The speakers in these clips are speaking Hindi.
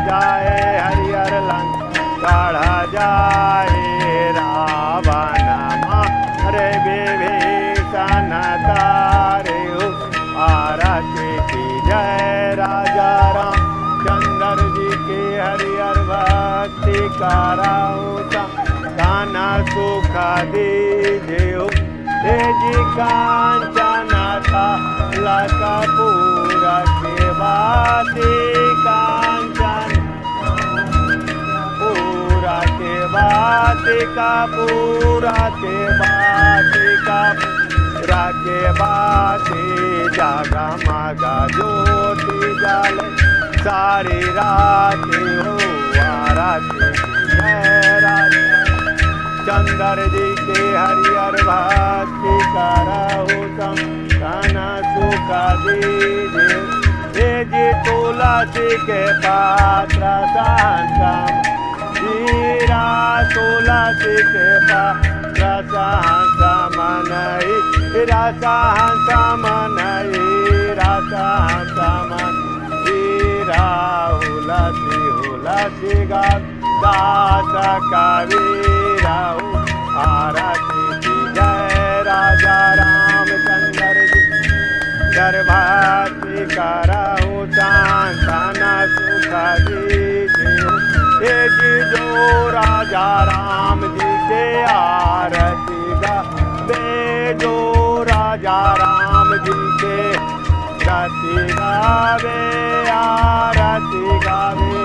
जाए हरिहर लंका गढ़ा जाए रावण मारे विभीषण तारे हो आरती की जय राजा रामचंद्र जी की हरिहर भक्ति कराओ काना सुख दीजिए हो हे जी कांचन कपूर के बाती कांचन पूरा के बाती कपूरा के बाती कपूरा के बाती जागा मागा ज्योति जाल सारी राती हो आरती जय राजा चंद्र जी के हरिहर भक्ति कराओ काना सुख दीजिए हे जी तुलसी के पात्र सहंसम हीरा तुलसी के पात्र सहंसम नहीं हीरा सहंसम नहीं हीरा सहंसम हीरा हुलसी हुलसी गा दास कबीरा आरती की जय राजा रामचंद्र जी गर्भवती कराओ सांत्वना सुख दीजिए हे जी जो राजा राम जी के आरती गावे जो राजा राम जी के रति गावे आरती गावे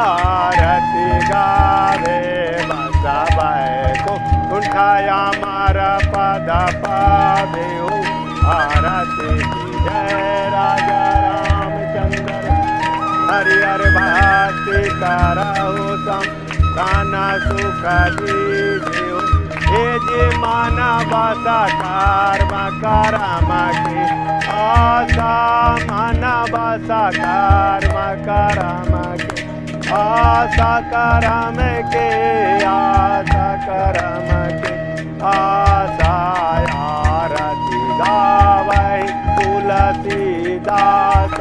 आरती गावे बसा को उठाया मारा पद पावे हो आरती की जय राजा रामचंद्र हरिहर भक्ति कराओ काना सुख दीजिए हो हे जी मानव साकार करम के आशा मानव साकार करम के आशा करम के आशा करम के आशा आरती गावै तुलसीदास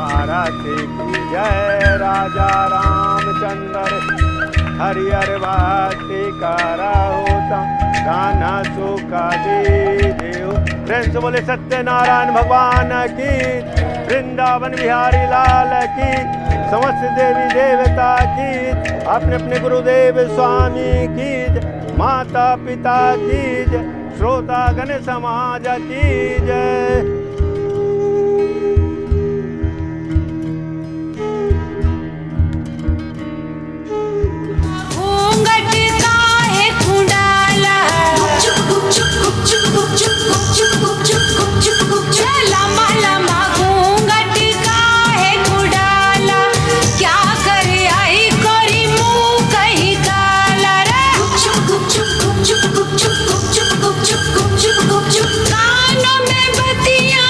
आरती की जय राजा रामचंद्र हरिहर भक्ति कराओ काना सुख दीजिए प्रेम से बोले सत्यनारायण भगवान की वृंदावन बिहारी लाल की समस्त देवी देवता की अपने अपने गुरुदेव स्वामी की माता पिता की श्रोता गण समाज की जय। कानों में बत्तियां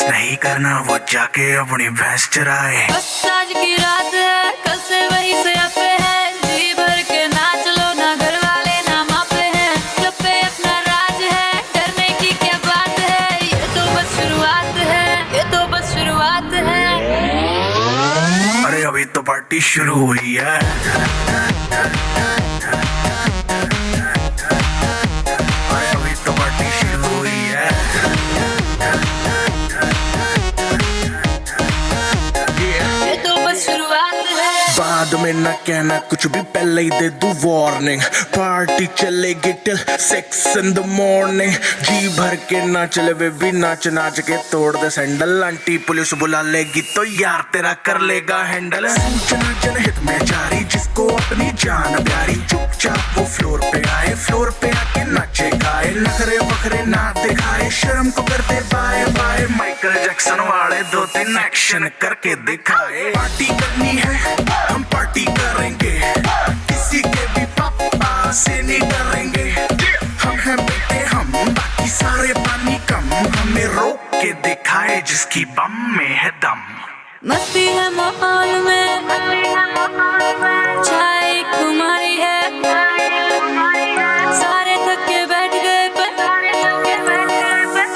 नहीं करना वो जाके अपनी भैंस चराए। बस आज की रात है, कल से वही से पे है, जी भर के नाच लो, ना घर वाले ना मापे हैं, सब पे अपना राज है, डरने की क्या बात है, ये तो बस शुरुआत है, ये तो बस शुरुआत है। अरे अभी तो पार्टी शुरू हुई है। अरे अभी तो पार्टी शुरू हुई है। ये तो बस शुरुआत है। बाद में न कहना कुछ भी, पहले ही दे दूं वार्निंग। पार्टी चलेगी टिल 6 in the morning। जी भर के ना चले वे भी, नाच नाच के तोड़ दे सैंडल। आंटी पुलिस बुला लेगी तो यार तेरा कर लेगा हैंडल। सूचना जनहित में जारी, जिसको अपनी जान प्यारी, चुपचाप वो फ्लोर पे आए, फ्लोर पे आके नाचे गाए, नखरे बखरे ना दिखाए, शर्म को कर दे बाय बाय। माइकल जैक्सन वाले 2-3 एक्शन करके दिखाए। पार्टी करनी है हम पार्टी करेंगे, किसी के भी पापा से नहीं डरेंगे। हम हैं बेटे हम, बाकी सारे पानी कम, हमें रोक के दिखाए जिसकी बम में है दम। मस्ती है माहौल में, चाय खुमारी है, सारे थक के बैठ गए पर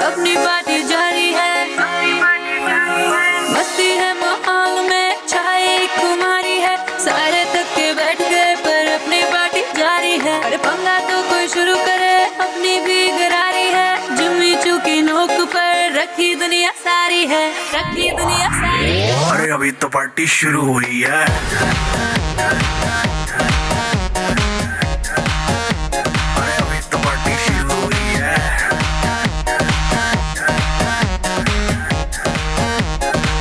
अपनी पार्टी जारी है। मस्ती है माहौल में, चाय खुमारी है, सारे थक के बैठ गए पर अपनी पार्टी जारी है। अरे पंगा तो कोई शुरू करे, अपनी भी गरारी है, जुम्मी चूकी नोक पर रखी दुनिया सारी है, रखी दुनिया सारी है। अरे अभी तो पार्टी शुरू हुई है। अरे अभी तो पार्टी शुरू हुई है।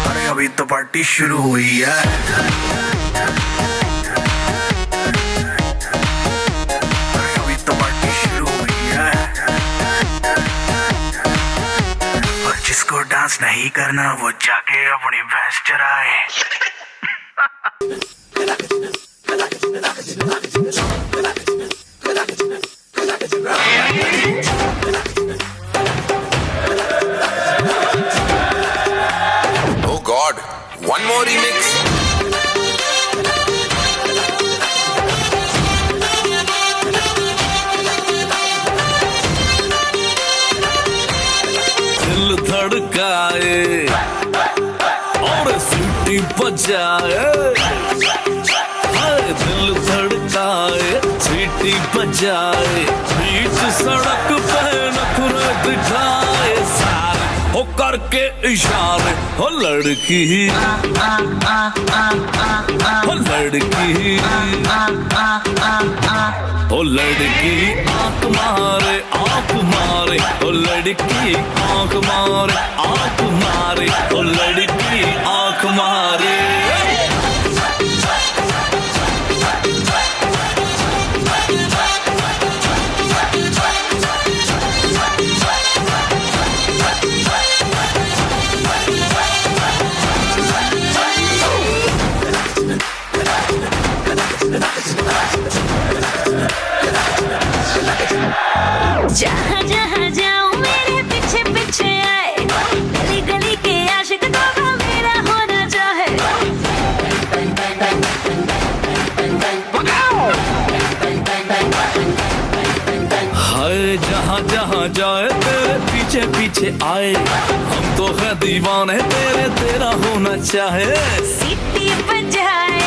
अरे अभी तो पार्टी शुरू हुई है। अरे अभी तो पार्टी शुरू हुई है। और जिसको डांस नहीं करना वो जाके अपनी भैंस चराए। Oh God, one more remix. दिल धड़काए और सीटी बजाए, हाय दिल धड़काए सीटी बजाए, बीच सड़क पे नखरे दिखाए, सारे हो करके इशारे, हो लड़की हो लड़की ओ लड़की आंख मारे आंख मारे, ओ लड़की आंख मारे आंख मारे, ओ लड़की आंख मारे। जहाँ जहाँ जाऊँ मेरे पीछे पीछे आए, गली गली के आशिक तो मेरा होना चाहे। हाय जहाँ जहाँ जाए तेरे पीछे पीछे आए, हम तो है दीवाने तेरे, तेरा होना चाहे। सीटी बजाए